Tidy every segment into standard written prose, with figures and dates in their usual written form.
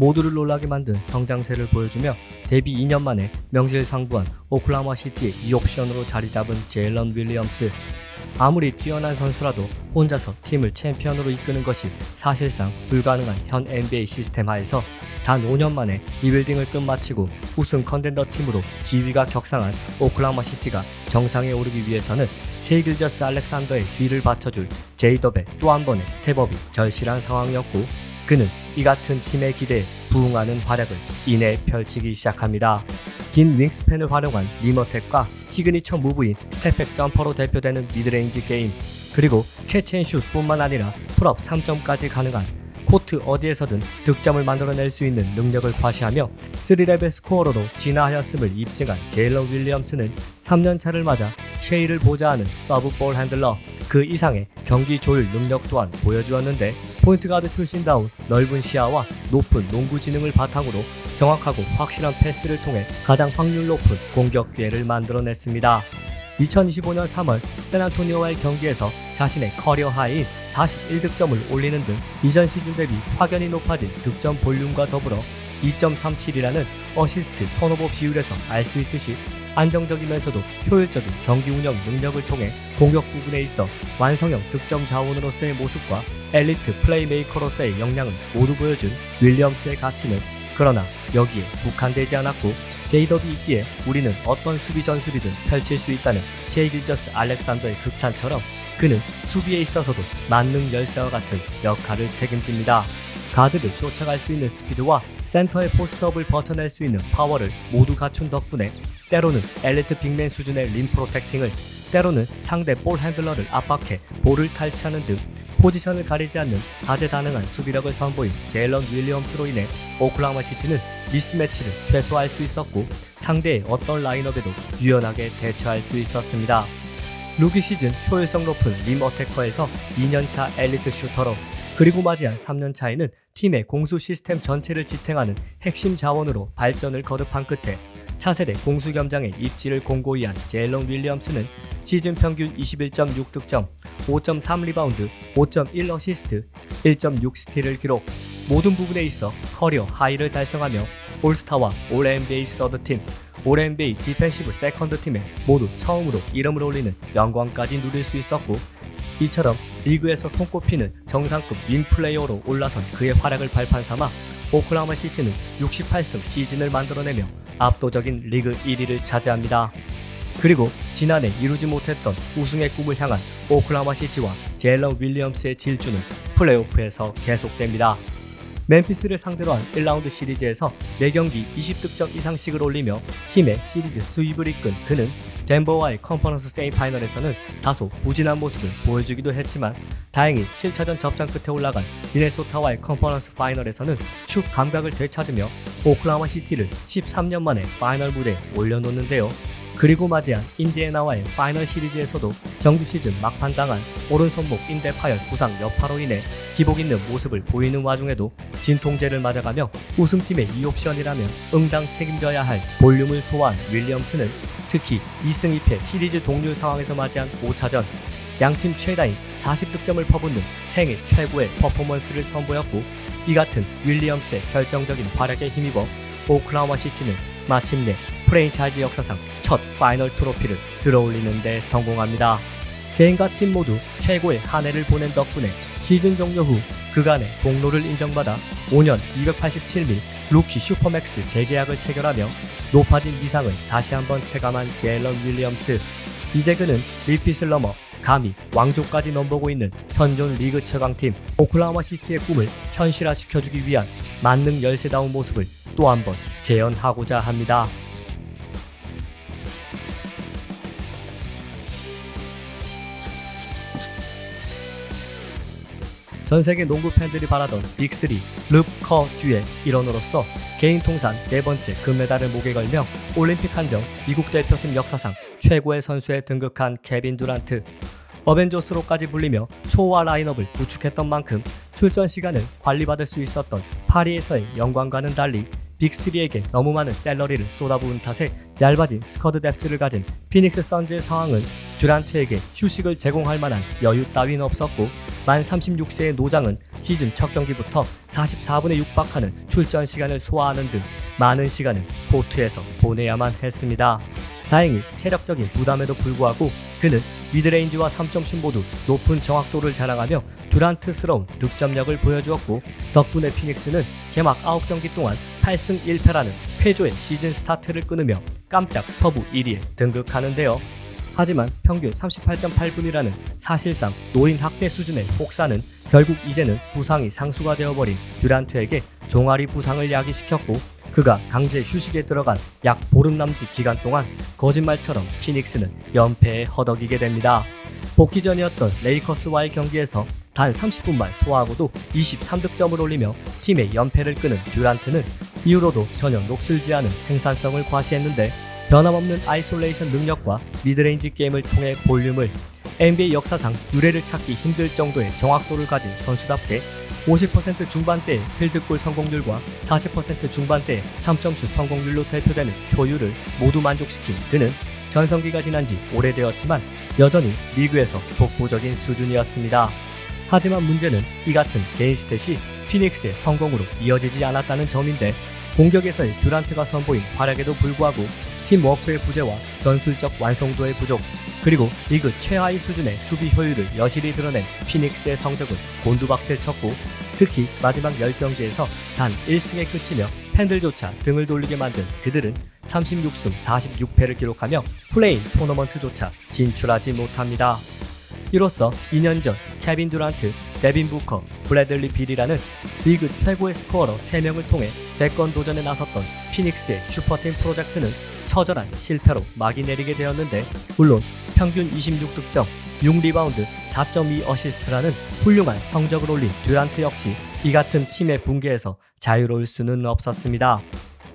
모두를 놀라게 만든 성장세를 보여주며 데뷔 2년 만에 명실상부한 오클라호마 시티의 2옵션으로 자리 잡은 제일런 윌리엄스. 아무리 뛰어난 선수라도 혼자서 팀을 챔피언으로 이끄는 것이 사실상 불가능한 현 NBA 시스템 하에서 단 5년 만에 리빌딩을 끝마치고 우승 컨텐더 팀으로 지위가 격상한 오클라호마 시티가 정상에 오르기 위해서는 셰이 길저스 알렉산더의 뒤를 받쳐줄 제이덥의 또 한 번의 스텝업이 절실한 상황이었고, 그는 이 같은 팀의 기대에 부응하는 활약을 이내 펼치기 시작합니다. 긴 윙스팬을 활용한 림어택과 시그니처 무브인 스텝백 점퍼로 대표되는 미드레인지 게임, 그리고 캐치앤슛뿐만 아니라 풀업 3점까지 가능한 코트 어디에서든 득점을 만들어낼 수 있는 능력을 과시하며 3레벨 스코어로도 진화하였음을 입증한 제일런 윌리엄스는 3년차를 맞아 셰이를 보좌하는 서브볼 핸들러, 그 이상의 경기 조율 능력 또한 보여주었는데, 포인트가드 출신다운 넓은 시야와 높은 농구 지능을 바탕으로 정확하고 확실한 패스를 통해 가장 확률 높은 공격 기회를 만들어냈습니다. 2025년 3월 샌안토니오와의 경기에서 자신의 커리어 하이인 41득점을 올리는 등 이전 시즌 대비 확연히 높아진 득점 볼륨과 더불어 2.37이라는 어시스트 턴오버 비율에서 알 수 있듯이 안정적이면서도 효율적인 경기 운영 능력을 통해 공격 부분에 있어 완성형 득점 자원으로서의 모습과 엘리트 플레이메이커로서의 역량을 모두 보여준 윌리엄스의 가치는 그러나 여기에 국한되지 않았고, 제이덥이 있기에 우리는 어떤 수비 전술이든 펼칠 수 있다는 셰이 길저스 알렉산더의 극찬처럼 그는 수비에 있어서도 만능 열쇠와 같은 역할을 책임집니다. 가드를 쫓아갈 수 있는 스피드와 센터의 포스트업을 버텨낼 수 있는 파워를 모두 갖춘 덕분에 때로는 엘리트 빅맨 수준의 림 프로텍팅을, 때로는 상대 볼 핸들러를 압박해 볼을 탈취하는 등 포지션을 가리지 않는 다재다능한 수비력을 선보인 제일런 윌리엄스로 인해 오클라호마 시티는 미스매치를 최소화할 수 있었고, 상대의 어떤 라인업에도 유연하게 대처할 수 있었습니다. 루키 시즌 효율성 높은 림 어태커에서 2년차 엘리트 슈터로, 그리고 맞이한 3년차에는 팀의 공수 시스템 전체를 지탱하는 핵심 자원으로 발전을 거듭한 끝에 차세대 공수 겸장의 입지를 공고히 한 제일런 윌리엄스는 시즌 평균 21.6득점, 5.3 리바운드, 5.1 어시스트, 1.6 스틸을 기록, 모든 부분에 있어 커리어 하이를 달성하며 올스타와 올 NBA 서드팀, 올 NBA 디펜시브 세컨드팀에 모두 처음으로 이름을 올리는 영광까지 누릴 수 있었고, 이처럼 리그에서 손꼽히는 정상급 윙플레이어로 올라선 그의 활약을 발판 삼아 오클라호마 시티는 68승 시즌을 만들어내며 압도적인 리그 1위를 차지합니다. 그리고 지난해 이루지 못했던 우승의 꿈을 향한 오클라호마 시티와 제일런 윌리엄스의 질주는 플레이오프에서 계속됩니다. 멤피스를 상대로 한 1라운드 시리즈에서 매경기 20득점 이상씩을 올리며 팀의 시리즈 수입을 이끈 그는 덴버와의 컨퍼런스 세미파이널에서는 다소 부진한 모습을 보여주기도 했지만, 다행히 7차전 접전 끝에 올라간 미네소타와의 컨퍼런스 파이널에서는 슛 감각을 되찾으며 오클라호마 시티를 13년 만에 파이널 무대에 올려놓는데요. 그리고 맞이한 인디애나와의 파이널 시리즈에서도 정규 시즌 막판 당한 오른손목 인대 파열 부상 여파로 인해 기복 있는 모습을 보이는 와중에도 진통제를 맞아가며 우승팀의 2옵션이라면 응당 책임져야 할 볼륨을 소화한 윌리엄스는 특히 2승 2패 시리즈 동률 상황에서 맞이한 5차전 양팀 최다인 40득점을 퍼붓는 생애 최고의 퍼포먼스를 선보였고, 이 같은 윌리엄스의 결정적인 활약에 힘입어 오클라호마 시티는 마침내 프랜차이즈 역사상 첫 파이널 트로피를 들어올리는 데 성공합니다. 개인과 팀 모두 최고의 한 해를 보낸 덕분에 시즌 종료 후 그간의 공로를 인정받아 5년 287밀 루키 슈퍼맥스 재계약을 체결하며 높아진 위상을 다시 한번 체감한 제일런 윌리엄스. 이제 그는 리핏을 넘어 감히 왕조까지 넘보고 있는 현존 리그 최강팀 오클라호마 시티의 꿈을 현실화시켜주기 위한 만능 열쇠다운 모습을 또 한번 재현하고자 합니다. 전세계 농구 팬들이 바라던 빅3 르브 커 듀의 일원으로서 개인 통산 4번째 금메달을 목에 걸며 올림픽 한정 미국 대표팀 역사상 최고의 선수에 등극한 케빈 듀란트. 어벤져스로까지 불리며 초호화 라인업을 구축했던 만큼 출전 시간을 관리받을 수 있었던 파리에서의 영광과는 달리 빅3에게 너무 많은 샐러리를 쏟아부은 탓에 얇아진 스쿼드 뎁스를 가진 피닉스 선즈의 상황은 듀란트에게 휴식을 제공할 만한 여유 따윈 없었고, 만 36세의 노장은 시즌 첫 경기부터 44분에 육박하는 출전 시간을 소화하는 등 많은 시간을 코트에서 보내야만 했습니다. 다행히 체력적인 부담에도 불구하고 그는 미드레인지와 3점슛 모두 높은 정확도를 자랑하며 듀란트스러운 득점력을 보여주었고, 덕분에 피닉스는 개막 9경기 동안 8승 1패라는 쾌조의 시즌 스타트를 끊으며 깜짝 서부 1위에 등극하는데요. 하지만 평균 38.8분이라는 사실상 노인 학대 수준의 혹사는 결국 이제는 부상이 상수가 되어버린 듀란트에게 종아리 부상을 야기시켰고, 그가 강제 휴식에 들어간 약 보름 남짓 기간 동안 거짓말처럼 피닉스는 연패에 허덕이게 됩니다. 복귀 전이었던 레이커스와의 경기에서 단 30분만 소화하고도 23득점을 올리며 팀의 연패를 끄는 듀란트는 이후로도 전혀 녹슬지 않은 생산성을 과시했는데, 변함없는 아이솔레이션 능력과 미드레인지 게임을 통해 볼륨을 NBA 역사상 유례를 찾기 힘들 정도의 정확도를 가진 선수답게 50% 중반대의 필드골 성공률과 40% 중반대의 3점슛 성공률로 대표되는 효율을 모두 만족시킨 그는 전성기가 지난 지 오래되었지만 여전히 리그에서 독보적인 수준이었습니다. 하지만 문제는 이 같은 개인 스탯이 피닉스의 성공으로 이어지지 않았다는 점인데, 공격에서의 듀란트가 선보인 활약에도 불구하고 팀워크의 부재와 전술적 완성도의 부족, 그리고 리그 최하위 수준의 수비 효율을 여실히 드러낸 피닉스의 성적은 곤두박질 쳤고, 특히 마지막 10경기에서 단 1승에 그치며 팬들조차 등을 돌리게 만든 그들은 36승 46패를 기록하며 플레인 토너먼트조차 진출하지 못합니다. 이로써 2년 전 케빈 듀란트, 데빈 부커, 브래들리 빌이라는 리그 최고의 스코어러 3명을 통해 대권 도전에 나섰던 피닉스의 슈퍼팀 프로젝트는 처절한 실패로 막이 내리게 되었는데, 물론 평균 26득점, 6리바운드, 4.2 어시스트라는 훌륭한 성적을 올린 듀란트 역시 이 같은 팀의 붕괴에서 자유로울 수는 없었습니다.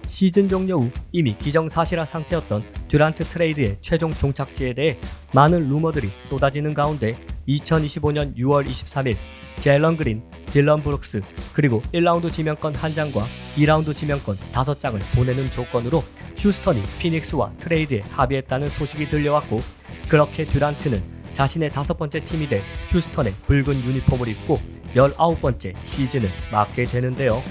시즌 종료 후 이미 기정사실화 상태였던 듀란트 트레이드의 최종 종착지에 대해 많은 루머들이 쏟아지는 가운데 2025년 6월 23일 제일런 그린, 딜런 브룩스, 그리고 1라운드 지명권 1장과 2라운드 지명권 5장을 보내는 조건으로 휴스턴이 피닉스와 트레이드에 합의했다는 소식이 들려왔고, 그렇게 듀란트는 자신의 5번째 팀이 될 휴스턴의 붉은 유니폼을 입고 19번째 시즌을 맞게 되는데요.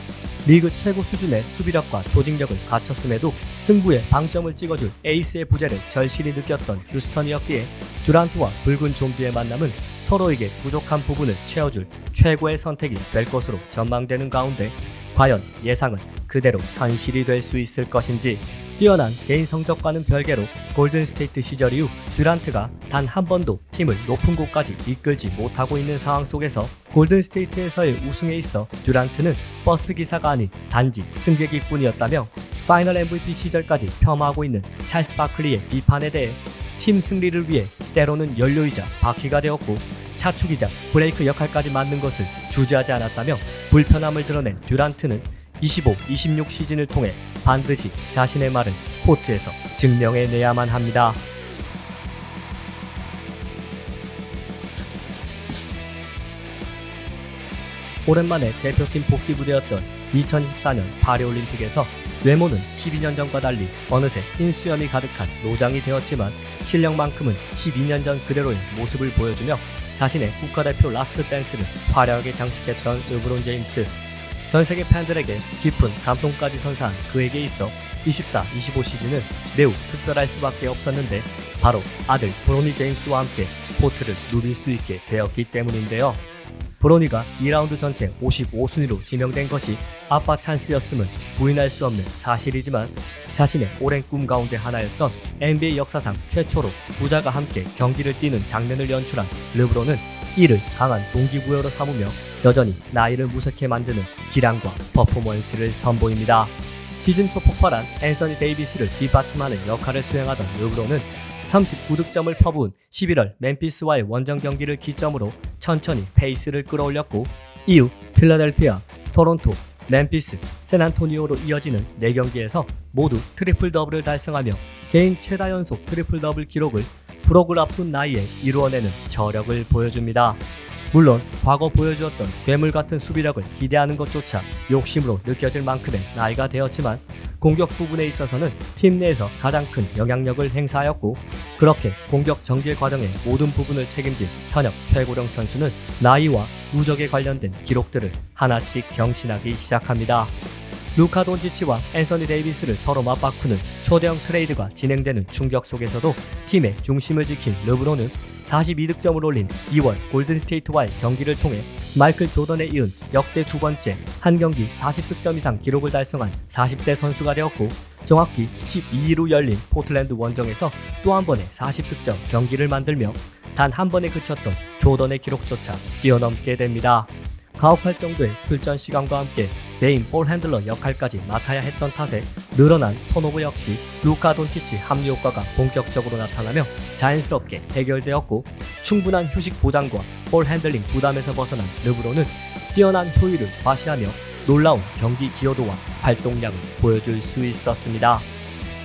리그 최고 수준의 수비력과 조직력을 갖췄음에도 승부에 방점을 찍어줄 에이스의 부재를 절실히 느꼈던 휴스턴이었기에 듀란트와 붉은 좀비의 만남은 서로에게 부족한 부분을 채워줄 최고의 선택이 될 것으로 전망되는 가운데, 과연 예상은 그대로 현실이 될 수 있을 것인지. 뛰어난 개인 성적과는 별개로 골든스테이트 시절 이후 듀란트가 단 한 번도 팀을 높은 곳까지 이끌지 못하고 있는 상황 속에서 골든스테이트에서의 우승에 있어 듀란트는 버스 기사가 아닌 단지 승객일 뿐이었다며, 파이널 MVP 시절까지 폄하하고 있는 찰스 바클리의 비판에 대해 팀 승리를 위해 때로는 연료이자 바퀴가 되었고 차축이자 브레이크 역할까지 맡는 것을 주저하지 않았다며 불편함을 드러낸 듀란트는 25-26 시즌을 통해 반드시 자신의 말을 코트에서 증명해내야만 합니다. 오랜만에 대표팀 복귀 무대였던 2024년 파리올림픽에서 외모는 12년 전과 달리 어느새 흰 수염이 가득한 노장이 되었지만 실력만큼은 12년 전 그대로의 모습을 보여주며 자신의 국가대표 라스트 댄스를 화려하게 장식했던 르브론 제임스. 전세계 팬들에게 깊은 감동까지 선사한 그에게 있어 24-25 시즌은 매우 특별할 수밖에 없었는데, 바로 아들 브로니 제임스와 함께 코트를 누빌 수 있게 되었기 때문인데요. 브로니가 2라운드 전체 55순위로 지명된 것이 아빠 찬스였음은 부인할 수 없는 사실이지만, 자신의 오랜 꿈 가운데 하나였던 NBA 역사상 최초로 부자가 함께 경기를 뛰는 장면을 연출한 르브론은 이를 강한 동기부여로 삼으며 여전히 나이를 무색해 만드는 기량과 퍼포먼스를 선보입니다. 시즌 초 폭발한 앤서니 데이비스를 뒷받침하는 역할을 수행하던 르브론은 39득점을 퍼부은 11월 멤피스와의 원정 경기를 기점으로 천천히 페이스를 끌어올렸고, 이후 필라델피아, 토론토, 멤피스, 샌안토니오로 이어지는 4경기에서 모두 트리플 더블을 달성하며 개인 최다 연속 트리플 더블 기록을 브록을 앞둔 나이에 이루어내는 저력을 보여줍니다. 물론 과거 보여주었던 괴물 같은 수비력을 기대하는 것조차 욕심으로 느껴질 만큼의 나이가 되었지만 공격 부분에 있어서는 팀 내에서 가장 큰 영향력을 행사하였고, 그렇게 공격 전개 과정의 모든 부분을 책임진 현역 최고령 선수는 나이와 누적에 관련된 기록들을 하나씩 경신하기 시작합니다. 루카 돈치치와 앤서니 데이비스를 서로 맞바꾸는 초대형 트레이드가 진행되는 충격 속에서도 팀의 중심을 지킨 르브론은 42득점을 올린 2월 골든스테이트와의 경기를 통해 마이클 조던에 이은 역대 두 번째 한 경기 40득점 이상 기록을 달성한 40대 선수가 되었고, 정확히 12일 후 열린 포틀랜드 원정에서 또 한 번의 40득점 경기를 만들며 단 한 번에 그쳤던 조던의 기록조차 뛰어넘게 됩니다. 가혹할 정도의 출전 시간과 함께 메인 볼 핸들러 역할까지 맡아야 했던 탓에 늘어난 턴오버 역시 루카 돈치치 합류 효과가 본격적으로 나타나며 자연스럽게 해결되었고, 충분한 휴식 보장과 볼 핸들링 부담에서 벗어난 르브론은 뛰어난 효율을 과시하며 놀라운 경기 기여도와 활동량을 보여줄 수 있었습니다.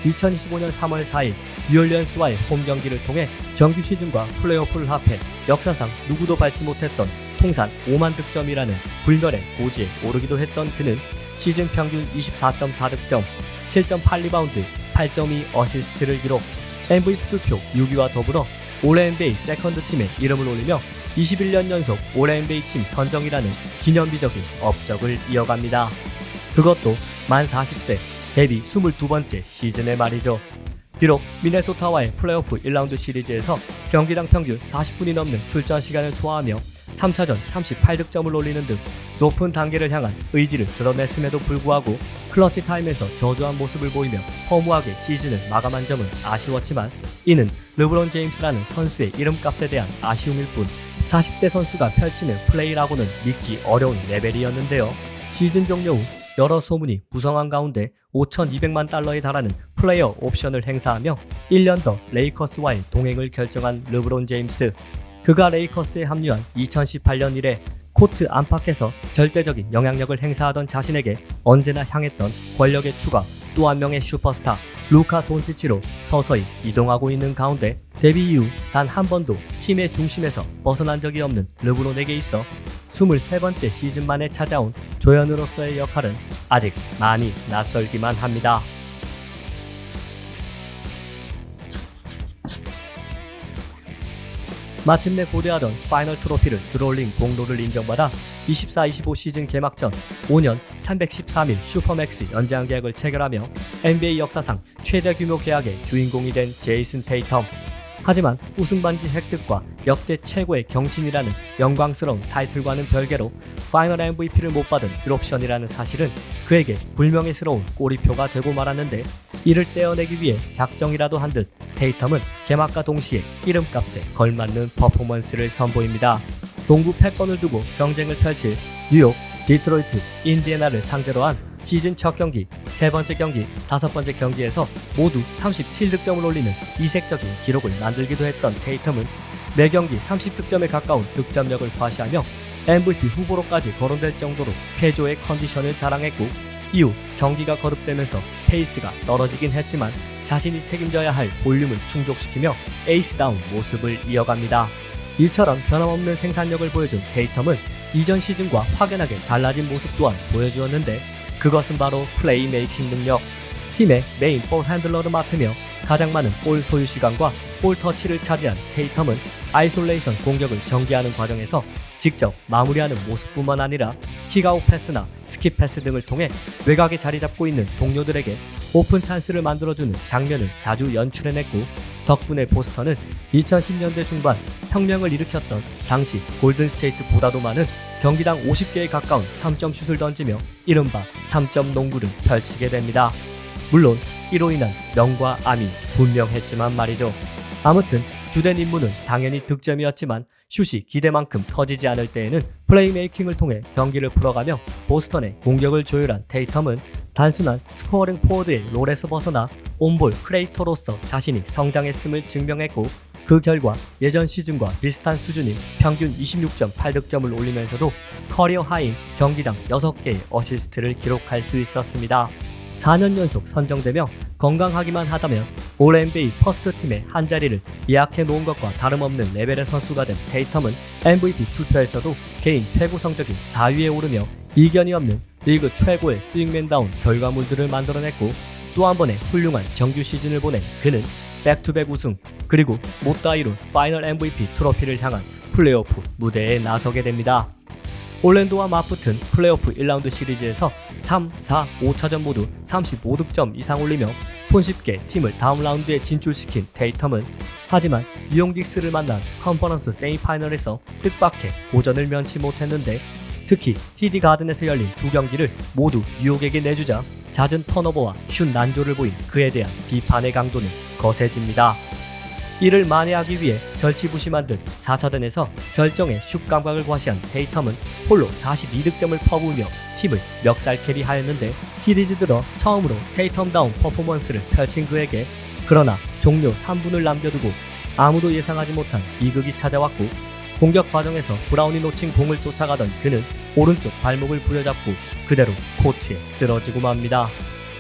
2025년 3월 4일 뉴올리언스와의 홈 경기를 통해 정규 시즌과 플레이오프를 합해 역사상 누구도 밟지 못했던 통산 5만 득점이라는 불멸의 고지에 오르기도 했던 그는 시즌 평균 24.4득점, 7.8리바운드, 8.2 어시스트를 기록, MVP 투표 6위와 더불어 올 NBA 세컨드 팀에 이름을 올리며 21년 연속 올 NBA 팀 선정이라는 기념비적인 업적을 이어갑니다. 그것도 만 40세 데뷔 22번째 시즌에 말이죠. 비록 미네소타와의 플레이오프 1라운드 시리즈에서 경기당 평균 40분이 넘는 출전 시간을 소화하며 3차전 38득점을 올리는 등 높은 단계를 향한 의지를 드러냈음에도 불구하고 클러치 타임에서 저조한 모습을 보이며 허무하게 시즌을 마감한 점은 아쉬웠지만, 이는 르브론 제임스라는 선수의 이름값에 대한 아쉬움일 뿐 40대 선수가 펼치는 플레이라고는 믿기 어려운 레벨이었는데요. 시즌 종료 후 여러 소문이 무성한 가운데 5,200만 달러에 달하는 플레이어 옵션을 행사하며 1년 더 레이커스와의 동행을 결정한 르브론 제임스. 그가 레이커스에 합류한 2018년 이래 코트 안팎에서 절대적인 영향력을 행사하던 자신에게 언제나 향했던 권력의 추가 또 한 명의 슈퍼스타 루카 돈치치로 서서히 이동하고 있는 가운데 데뷔 이후 단 한 번도 팀의 중심에서 벗어난 적이 없는 르브론에게 있어 23번째 시즌 만에 찾아온 조연으로서의 역할은 아직 많이 낯설기만 합니다. 마침내 고대하던 파이널 트로피를 들어올린 공로를 인정받아 24-25 시즌 개막 전 5년 313일 슈퍼맥스 연장 계약을 체결하며 NBA 역사상 최대 규모 계약의 주인공이 된 제이슨 테이텀. 하지만 우승 반지 획득과 역대 최고의 경신이라는 영광스러운 타이틀과는 별개로 파이널 MVP를 못 받은 1옵션이라는 사실은 그에게 불명예스러운 꼬리표가 되고 말았는데, 이를 떼어내기 위해 작정이라도 한 듯 테이텀은 개막과 동시에 이름값에 걸맞는 퍼포먼스를 선보입니다. 동부 패권을 두고 경쟁을 펼칠 뉴욕, 디트로이트, 인디애나를 상대로 한 시즌 첫 경기, 세 번째 경기, 다섯 번째 경기에서 모두 37득점을 올리는 이색적인 기록을 만들기도 했던 테이텀은 매 경기 30득점에 가까운 득점력을 과시하며 MVP 후보로까지 거론될 정도로 쾌조의 컨디션을 자랑했고, 이후 경기가 거듭되면서 페이스가 떨어지긴 했지만 자신이 책임져야 할 볼륨을 충족시키며 에이스다운 모습을 이어갑니다. 이처럼 변함없는 생산력을 보여준 테이텀은 이전 시즌과 확연하게 달라진 모습 또한 보여주었는데, 그것은 바로 플레이메이킹 능력. 팀의 메인 볼 핸들러를 맡으며 가장 많은 볼 소유 시간과 볼 터치를 차지한 테이텀은 아이솔레이션 공격을 전개하는 과정에서 직접 마무리하는 모습뿐만 아니라 킥아웃 패스나 스킵 패스 등을 통해 외곽에 자리 잡고 있는 동료들에게 오픈 찬스를 만들어주는 장면을 자주 연출해냈고, 덕분에 보스턴은 2010년대 중반 혁명을 일으켰던 당시 골든스테이트보다도 많은 경기당 50개에 가까운 3점 슛을 던지며 이른바 3점 농구를 펼치게 됩니다. 물론 이로 인한 명과 암이 분명했지만 말이죠. 아무튼 주된 임무는 당연히 득점이었지만 슛이 기대만큼 터지지 않을 때에는 플레이메이킹을 통해 경기를 풀어가며 보스턴의 공격을 조율한 테이텀은 단순한 스코어링 포워드의 롤에서 벗어나 온볼 크리에이터로서 자신이 성장했음을 증명했고, 그 결과 예전 시즌과 비슷한 수준인 평균 26.8득점을 올리면서도 커리어 하이인 경기당 6개의 어시스트를 기록할 수 있었습니다. 4년 연속 선정되며 건강하기만 하다면 올 NBA 퍼스트 팀의 한 자리를 예약해 놓은 것과 다름없는 레벨의 선수가 된 테이텀은 MVP 투표에서도 개인 최고 성적인 4위에 오르며 이견이 없는 리그 최고의 스윙맨다운 결과물들을 만들어냈고, 또 한 번의 훌륭한 정규 시즌을 보낸 그는 백투백 우승, 그리고 못다 이룬 파이널 MVP 트로피를 향한 플레이오프 무대에 나서게 됩니다. 올랜도와 맞붙은 플레이오프 1라운드 시리즈에서 3, 4, 5차전 모두 35득점 이상 올리며 손쉽게 팀을 다음 라운드에 진출시킨 테이텀은, 하지만 뉴욕 닉스를 만난 컨퍼런스 세미파이널에서 뜻밖의 고전을 면치 못했는데, 특히 TD 가든에서 열린 두 경기를 모두 뉴욕에게 내주자 잦은 턴오버와 슛 난조를 보인 그에 대한 비판의 강도는 거세집니다. 이를 만회하기 위해 절치부심한 듯 4차전에서 절정의 슛 감각을 과시한 테이텀은 홀로 42득점을 퍼부으며 팀을 멱살캐리하였는데, 시리즈 들어 처음으로 테이텀다운 퍼포먼스를 펼친 그에게 그러나 종료 3분을 남겨두고 아무도 예상하지 못한 비극이 찾아왔고, 공격 과정에서 브라운이 놓친 공을 쫓아가던 그는 오른쪽 발목을 부여잡고 그대로 코트에 쓰러지고 맙니다.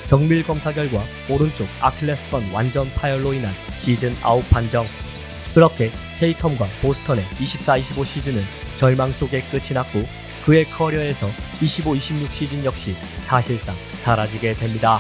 정밀 검사 결과 오른쪽 아킬레스건 완전 파열로 인한 시즌 아웃 판정. 그렇게 테이텀과 보스턴의 24-25 시즌은 절망 속에 끝이 났고, 그의 커리어에서 25-26 시즌 역시 사실상 사라지게 됩니다.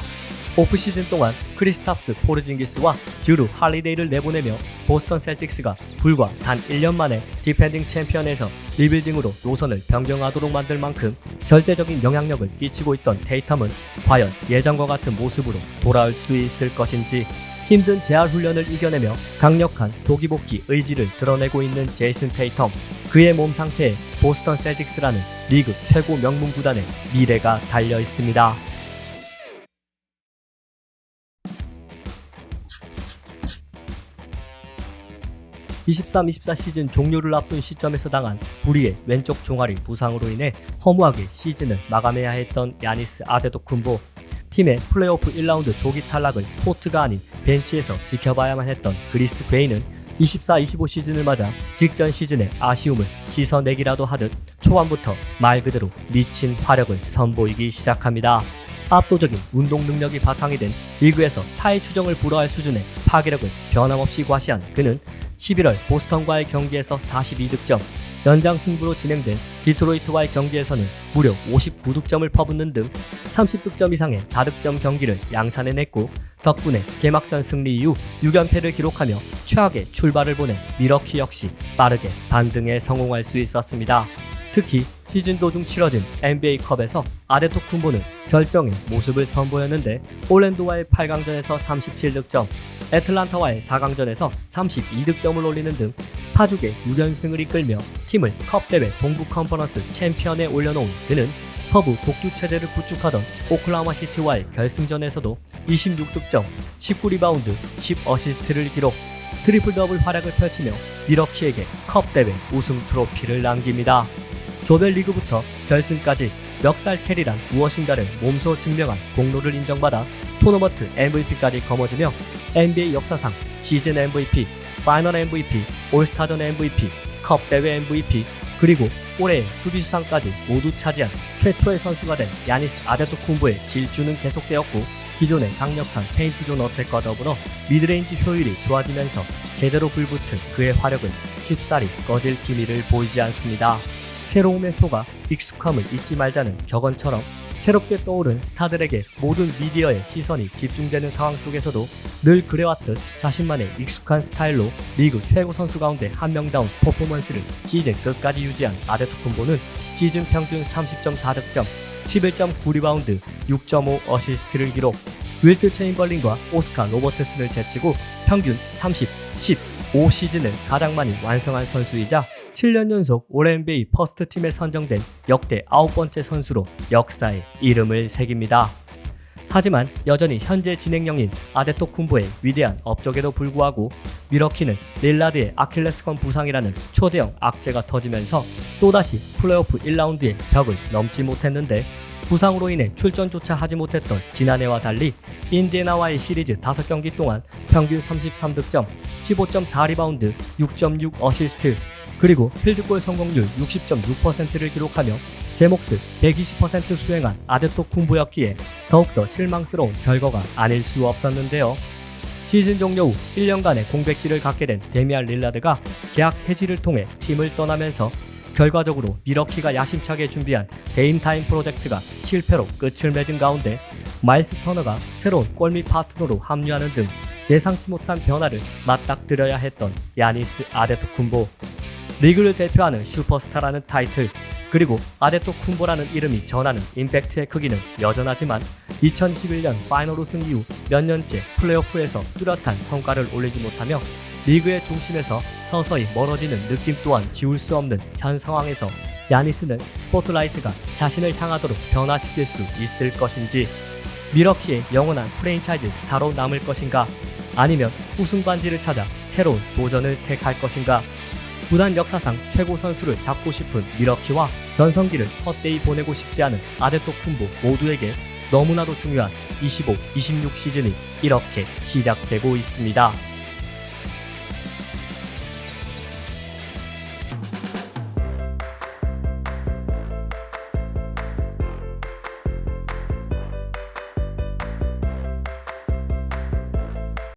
오프시즌 동안 크리스탑스 포르징기스와 주루 할리데이를 내보내며 보스턴 셀틱스가 불과 단 1년 만에 디펜딩 챔피언에서 리빌딩으로 노선을 변경하도록 만들 만큼 절대적인 영향력을 끼치고 있던 테이텀은 과연 예전과 같은 모습으로 돌아올 수 있을 것인지, 힘든 재활 훈련을 이겨내며 강력한 조기 복귀 의지를 드러내고 있는 제이슨 테이텀, 그의 몸 상태에 보스턴 셀틱스라는 리그 최고 명문 구단의 미래가 달려 있습니다. 23-24 시즌 종료를 앞둔 시점에서 당한 불의의 왼쪽 종아리 부상으로 인해 허무하게 시즌을 마감해야 했던 야니스 아데토쿤보. 팀의 플레이오프 1라운드 조기 탈락을 코트가 아닌 벤치에서 지켜봐야만 했던 그리스 괴인은 24-25 시즌을 맞아 직전 시즌의 아쉬움을 씻어내기라도 하듯 초반부터 말 그대로 미친 화력을 선보이기 시작합니다. 압도적인 운동 능력이 바탕이 된 리그에서 타의 추정을 불허할 수준의 파괴력을 변함없이 과시한 그는 11월 보스턴과의 경기에서 42득점, 연장 승부로 진행된 디트로이트와의 경기에서는 무려 59득점을 퍼붓는 등 30득점 이상의 다득점 경기를 양산해냈고, 덕분에 개막전 승리 이후 6연패를 기록하며 최악의 출발을 보낸 밀워키 역시 빠르게 반등에 성공할 수 있었습니다. 특히 시즌 도중 치러진 NBA컵에서 아데토쿤보는 절정의 모습을 선보였는데, 올랜도와의 8강전에서 37득점, 애틀란타와의 4강전에서 32득점을 올리는 등 파죽의 6연승을 이끌며 팀을 컵대회 동부 컨퍼런스 챔피언에 올려놓은 그는 서부 독주 체제를 구축하던 오클라호마 시티와의 결승전에서도 26득점, 19리바운드, 10어시스트를 기록, 트리플 더블 활약을 펼치며 밀워키에게 컵대회 우승 트로피를 남깁니다. 조별리그부터 결승까지 멱살 캐리란 무엇인가를 몸소 증명한 공로를 인정받아 토너먼트 MVP까지 거머쥐며 NBA 역사상 시즌 MVP, 파이널 MVP, 올스타전 MVP, 컵대회 MVP, 그리고 올해의 수비수상까지 모두 차지한 최초의 선수가 된 야니스 아데토쿤보의 질주는 계속되었고, 기존의 강력한 페인트존 어택과 더불어 미드레인지 효율이 좋아지면서 제대로 불붙은 그의 화력은 쉽사리 꺼질 기미를 보이지 않습니다. 새로움에 속아 익숙함을 잊지 말자는 격언처럼 새롭게 떠오른 스타들에게 모든 미디어의 시선이 집중되는 상황 속에서도 늘 그래왔듯 자신만의 익숙한 스타일로 리그 최고 선수 가운데 한 명다운 퍼포먼스를 시즌 끝까지 유지한 아데토쿤보는 시즌 평균 30.4득점, 11.9리바운드, 6.5 어시스트를 기록, 윌트 체인벌린과 오스카 로버트슨을 제치고 평균 30, 15 시즌을 가장 많이 완성한 선수이자 7년 연속 올 NBA 퍼스트 팀에 선정된 역대 9번째 선수로 역사에 이름을 새깁니다. 하지만 여전히 현재 진행형인 아데토쿤보의 위대한 업적에도 불구하고 밀워키는 릴라드의 아킬레스건 부상이라는 초대형 악재가 터지면서 또다시 플레이오프 1라운드의 벽을 넘지 못했는데, 부상으로 인해 출전조차 하지 못했던 지난해와 달리 인디애나와의 시리즈 5경기 동안 평균 33득점, 15.4리바운드, 6.6 어시스트, 그리고 필드골 성공률 60.6%를 기록하며 제 몫을 120% 수행한 아데토쿤보였기에 더욱더 실망스러운 결과가 아닐 수 없었는데요. 시즌 종료 후 1년간의 공백기를 갖게 된 데미안 릴라드가 계약 해지를 통해 팀을 떠나면서 결과적으로 미러키가 야심차게 준비한 데임타임 프로젝트가 실패로 끝을 맺은 가운데 마일스 터너가 새로운 골밑 파트너로 합류하는 등 예상치 못한 변화를 맞닥뜨려야 했던 야니스 아데토쿤보. 리그를 대표하는 슈퍼스타라는 타이틀, 그리고 아데토쿤보라는 이름이 전하는 임팩트의 크기는 여전하지만 2021년 파이널 우승 이후 몇 년째 플레이오프에서 뚜렷한 성과를 올리지 못하며 리그의 중심에서 서서히 멀어지는 느낌 또한 지울 수 없는 현 상황에서 야니스는 스포트라이트가 자신을 향하도록 변화시킬 수 있을 것인지, 미러키의 영원한 프랜차이즈 스타로 남을 것인가, 아니면 우승 반지를 찾아 새로운 도전을 택할 것인가. 구단 역사상 최고 선수를 잡고 싶은 미러키와 전성기를 헛되이 보내고 싶지 않은 아데토쿤보 모두에게 너무나도 중요한 25-26 시즌이 이렇게 시작되고 있습니다.